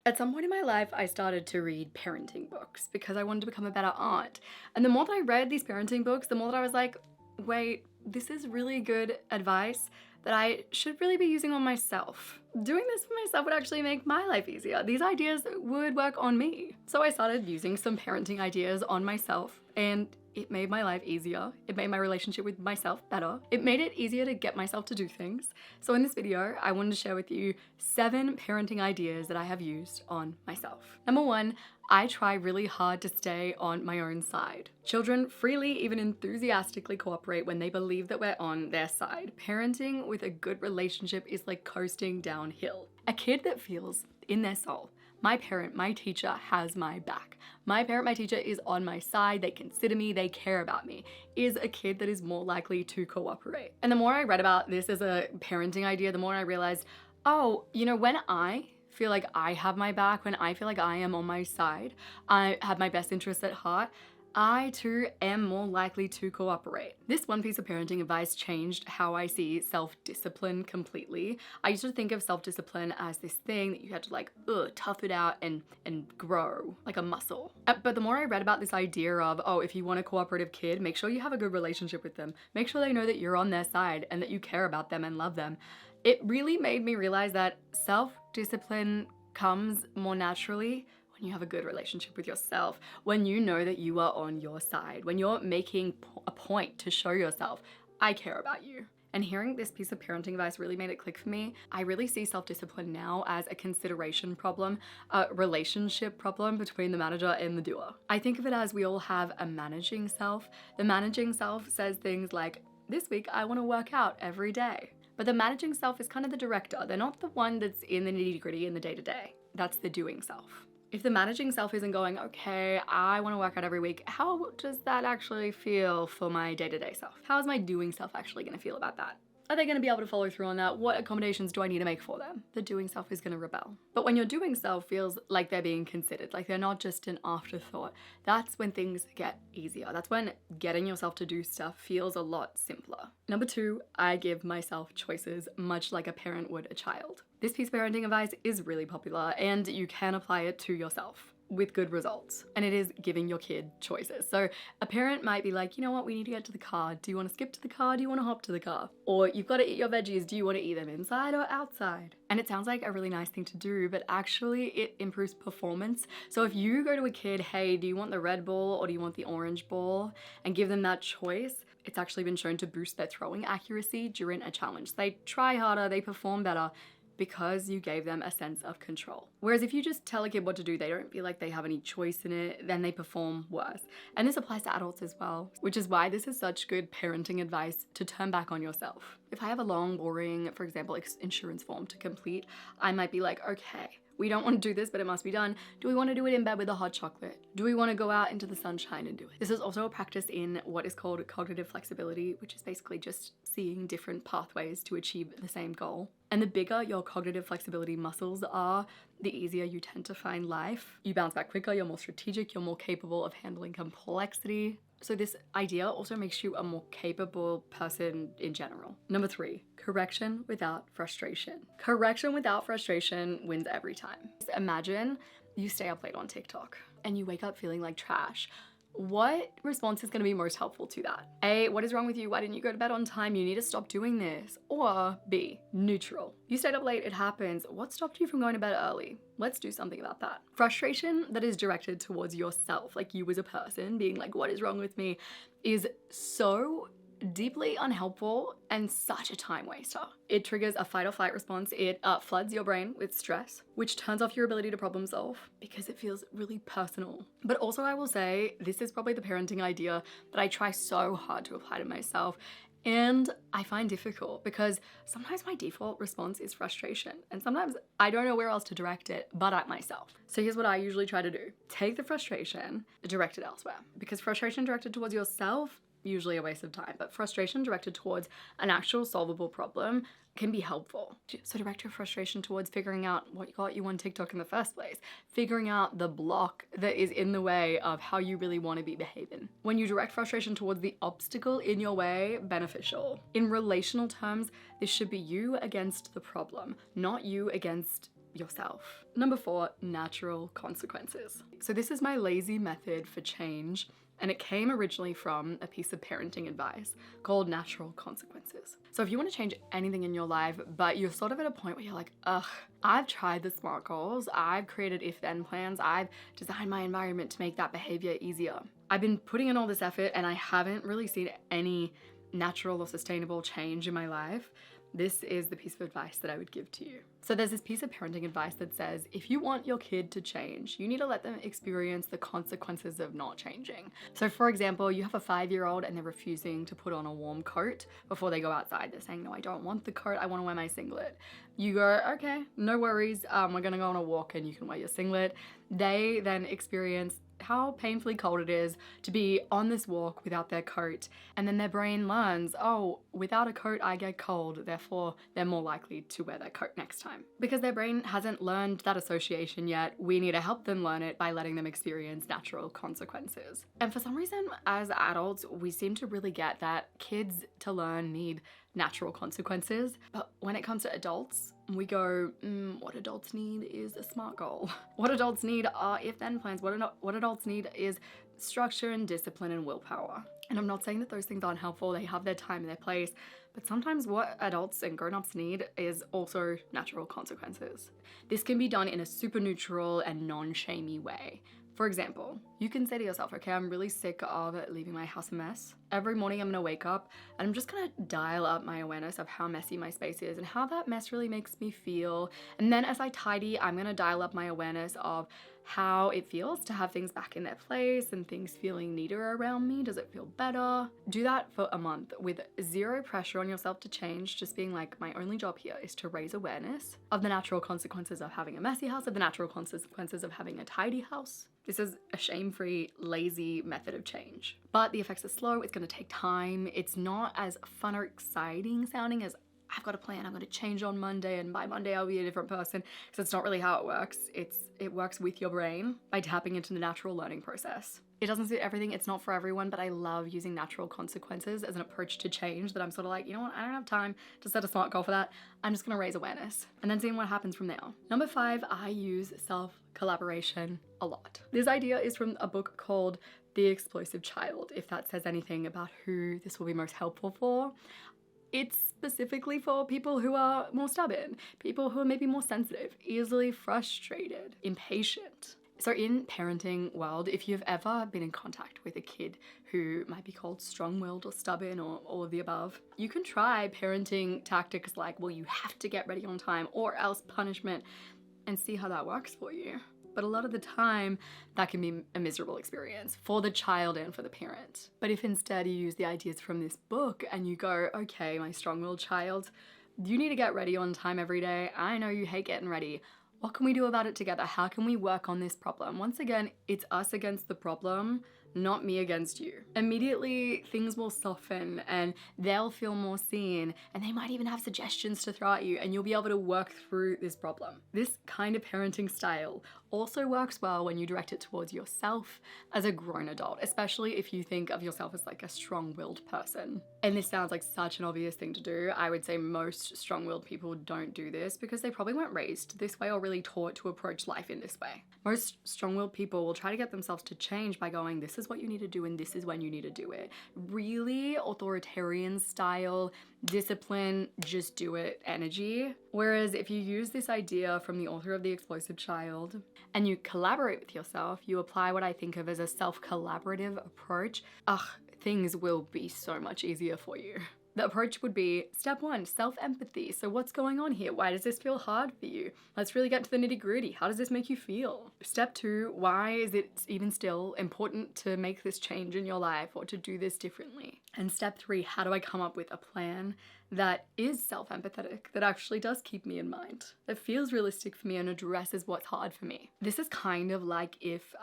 At some point in my life, I started to read parenting books because I wanted to become a better aunt. And the more that I read these parenting books, the more that I was like, wait, this is really good advice that I should really be using on myself. Doing this for myself would actually make my life easier. These ideas would work on me. So I started using some parenting ideas on myself, and it made my life easier. It made my relationship with myself better. It made it easier to get myself to do things. So in this video, I wanted to share with you 7 parenting ideas that I have used on myself. Number 1, I try really hard to stay on my own side. Children freely, even enthusiastically cooperate when they believe that we're on their side. Parenting with a good relationship is like coasting downhill. A kid that feels in their soul, my parent, my teacher has my back. My parent, my teacher is on my side, they consider me, they care about me, is a kid that is more likely to cooperate. And the more I read about this as a parenting idea, the more I realized, oh, when I feel like I have my back, when I feel like I am on my side, I have my best interests at heart, I too am more likely to cooperate. This one piece of parenting advice changed how I see self-discipline completely. I used to think of self-discipline as this thing that you had to tough it out and grow like a muscle. But the more I read about this idea of, oh, if you want a cooperative kid, make sure you have a good relationship with them. Make sure they know that you're on their side and that you care about them and love them. It really made me realize that self-discipline comes more naturally when you have a good relationship with yourself, when you know that you are on your side, when you're making a point to show yourself, I care about you. And hearing this piece of parenting advice really made it click for me. I really see self-discipline now as a consideration problem, a relationship problem between the manager and the doer. I think of it as we all have a managing self. The managing self says things like, this week I want to work out every day. But the managing self is kind of the director. They're not the one that's in the nitty-gritty in the day-to-day. That's the doing self. If the managing self isn't going, okay, I want to work out every week, how does that actually feel for my day-to-day self? How is my doing self actually going to feel about that? Are they going to be able to follow through on that? What accommodations do I need to make for them? The doing self is going to rebel. But when your doing self feels like they're being considered, like they're not just an afterthought, that's when things get easier. That's when getting yourself to do stuff feels a lot simpler. Number 2, I give myself choices, much like a parent would a child. This piece of parenting advice is really popular and you can apply it to yourself with good results. And it is giving your kid choices. So a parent might be like, you know what, we need to get to the car. Do you want to skip to the car? Do you want to hop to the car? Or you've got to eat your veggies. Do you want to eat them inside or outside? And it sounds like a really nice thing to do, but actually it improves performance. So if you go to a kid, hey, do you want the red ball or do you want the orange ball? And give them that choice, it's actually been shown to boost their throwing accuracy during a challenge. They try harder, they perform better, because you gave them a sense of control. Whereas if you just tell a kid what to do, they don't feel like they have any choice in it, then they perform worse. And this applies to adults as well, which is why this is such good parenting advice to turn back on yourself. If I have a long, boring, for example, insurance form to complete, I might be like, okay, we don't want to do this, but it must be done. Do we want to do it in bed with a hot chocolate? Do we want to go out into the sunshine and do it? This is also a practice in what is called cognitive flexibility, which is basically just seeing different pathways to achieve the same goal. And the bigger your cognitive flexibility muscles are, the easier you tend to find life. You bounce back quicker, you're more strategic, you're more capable of handling complexity. So this idea also makes you a more capable person in general. Number 3, correction without frustration. Correction without frustration wins every time. Imagine you stay up late on TikTok and you wake up feeling like trash. What response is going to be most helpful to that? A, what is wrong with you? Why didn't you go to bed on time? You need to stop doing this. Or B, neutral. You stayed up late, it happens. What stopped you from going to bed early? Let's do something about that. Frustration that is directed towards yourself, like you as a person being like, what is wrong with me, is so deeply unhelpful and such a time waster. It triggers a fight or flight response. It floods your brain with stress, which turns off your ability to problem solve because it feels really personal. But also I will say, this is probably the parenting idea that I try so hard to apply to myself. And I find difficult because sometimes my default response is frustration. And sometimes I don't know where else to direct it but at myself. So here's what I usually try to do. Take the frustration, direct it elsewhere. Because frustration directed towards yourself, usually a waste of time, but frustration directed towards an actual solvable problem can be helpful. So direct your frustration towards figuring out what got you on TikTok in the first place, figuring out the block that is in the way of how you really want to be behaving. When you direct frustration towards the obstacle in your way, beneficial. In relational terms, this should be you against the problem, not you against yourself. Number 4, natural consequences. So this is my lazy method for change, and it came originally from a piece of parenting advice called natural consequences. So if you want to change anything in your life, but you're sort of at a point where you're like, ugh, I've tried the SMART goals, I've created if-then plans, I've designed my environment to make that behavior easier. I've been putting in all this effort and I haven't really seen any natural or sustainable change in my life. This is the piece of advice that I would give to you. So there's this piece of parenting advice that says, if you want your kid to change, you need to let them experience the consequences of not changing. So for example, you have a 5-year-old and they're refusing to put on a warm coat before they go outside. They're saying, no, I don't want the coat, I want to wear my singlet. You go, okay, no worries, we're gonna go on a walk and you can wear your singlet. They then experience how painfully cold it is to be on this walk without their coat. And then their brain learns, oh, without a coat, I get cold. Therefore, they're more likely to wear their coat next time. Because their brain hasn't learned that association yet, we need to help them learn it by letting them experience natural consequences. And for some reason, as adults, we seem to really get that kids to learn need natural consequences. But when it comes to adults, we go, what adults need is a SMART goal. What adults need are if-then plans. What adults need is structure and discipline and willpower. And I'm not saying that those things aren't helpful. They have their time and their place. But sometimes what adults and grown-ups need is also natural consequences. This can be done in a super neutral and non-shamey way. For example, you can say to yourself, okay, I'm really sick of leaving my house a mess. Every morning I'm gonna wake up and I'm just gonna dial up my awareness of how messy my space is and how that mess really makes me feel. And then as I tidy, I'm gonna dial up my awareness of how it feels to have things back in their place and things feeling neater around me. Does it feel better? Do that for a month with zero pressure on yourself to change, just being like, my only job here is to raise awareness of the natural consequences of having a messy house, of the natural consequences of having a tidy house. This is a shame-free, lazy method of change. But the effects are slow, it's gonna take time. It's not as fun or exciting sounding as I've got a plan, I'm gonna change on Monday and by Monday I'll be a different person, because it's not really how it works. It works with your brain by tapping into the natural learning process. It doesn't suit everything, it's not for everyone, but I love using natural consequences as an approach to change that I'm sort of like, you know what, I don't have time to set a SMART goal for that. I'm just gonna raise awareness and then seeing what happens from there. Number 5, I use self-collaboration a lot. This idea is from a book called The Explosive Child, if that says anything about who this will be most helpful for. It's specifically for people who are more stubborn, people who are maybe more sensitive, easily frustrated, impatient. So in parenting world, if you've ever been in contact with a kid who might be called strong-willed or stubborn or all of the above, you can try parenting tactics like, well, you have to get ready on time or else punishment, and see how that works for you. But a lot of the time, that can be a miserable experience for the child and for the parent. But if instead you use the ideas from this book and you go, okay, my strong-willed child, you need to get ready on time every day. I know you hate getting ready. What can we do about it together? How can we work on this problem? Once again, it's us against the problem, not me against you. Immediately, things will soften and they'll feel more seen, and they might even have suggestions to throw at you, and you'll be able to work through this problem. This kind of parenting style also works well when you direct it towards yourself as a grown adult, especially if you think of yourself as like a strong-willed person. And this sounds like such an obvious thing to do. I would say most strong-willed people don't do this because they probably weren't raised this way or really taught to approach life in this way. Most strong-willed people will try to get themselves to change by going, this is what you need to do and this is when you need to do it. Really authoritarian style, discipline, just do it energy. Whereas if you use this idea from the author of The Explosive Child and you collaborate with yourself, you apply what I think of as a self-collaborative approach, things will be so much easier for you. The approach would be, step 1, self-empathy. So what's going on here? Why does this feel hard for you? Let's really get to the nitty-gritty. How does this make you feel? Step 2, why is it even still important to make this change in your life or to do this differently? And step 3, how do I come up with a plan that is self-empathetic, that actually does keep me in mind, that feels realistic for me and addresses what's hard for me? This is kind of like if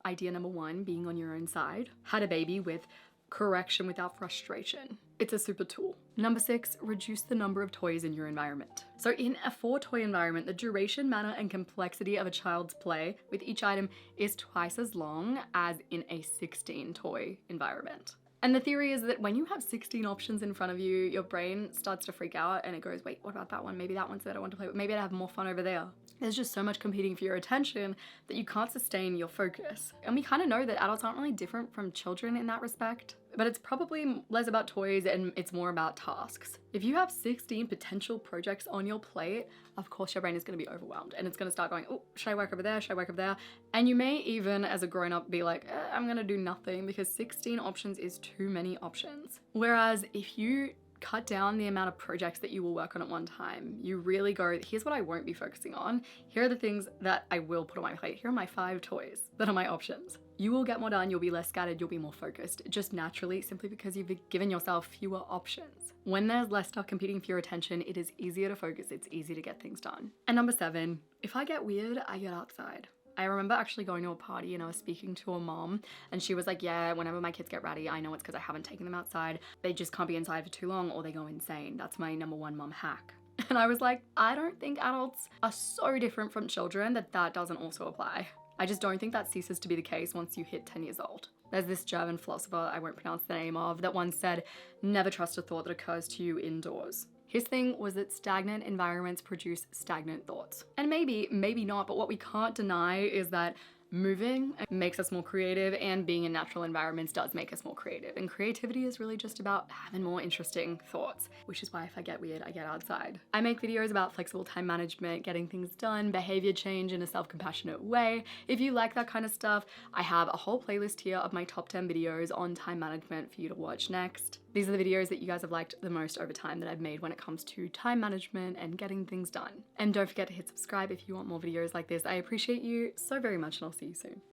idea number 1, being on your own side, had a baby with correction without frustration. It's a super tool. Number 6, reduce the number of toys in your environment. So in a 4-toy environment, the duration, manner, and complexity of a child's play with each item is twice as long as in a 16-toy environment. And the theory is that when you have 16 options in front of you, your brain starts to freak out and it goes, wait, what about that one? Maybe that one's that I want to play with. Maybe I'd have more fun over there. There's just so much competing for your attention that you can't sustain your focus. And we kind of know that adults aren't really different from children in that respect, but it's probably less about toys and it's more about tasks. If you have 16 potential projects on your plate, of course your brain is going to be overwhelmed and it's going to start going, oh, should I work over there? Should I work over there? And you may even, as a grown-up, be like, I'm going to do nothing because 16 options is too many options. Whereas if you cut down the amount of projects that you will work on at one time, you really go, here's what I won't be focusing on. Here are the things that I will put on my plate. Here are my 5 toys that are my options. You will get more done, you'll be less scattered, you'll be more focused, just naturally, simply because you've given yourself fewer options. When there's less stuff competing for your attention, it is easier to focus, it's easy to get things done. And number 7, if I get weird, I get outside. I remember actually going to a party and I was speaking to a mom and she was like, yeah, whenever my kids get ratty, I know it's because I haven't taken them outside. They just can't be inside for too long or they go insane. That's my number 1 mom hack. And I was like, I don't think adults are so different from children that doesn't also apply. I just don't think that ceases to be the case once you hit 10 years old. There's this German philosopher I won't pronounce the name of that once said, never trust a thought that occurs to you indoors. His thing was that stagnant environments produce stagnant thoughts. And maybe not, but what we can't deny is that moving makes us more creative and being in natural environments does make us more creative. And creativity is really just about having more interesting thoughts, which is why if I get weird, I get outside. I make videos about flexible time management, getting things done, behavior change in a self-compassionate way. If you like that kind of stuff, I have a whole playlist here of my top 10 videos on time management for you to watch next. These are the videos that you guys have liked the most over time that I've made when it comes to time management and getting things done. And don't forget to hit subscribe if you want more videos like this. I appreciate you so very much and I'll see you soon.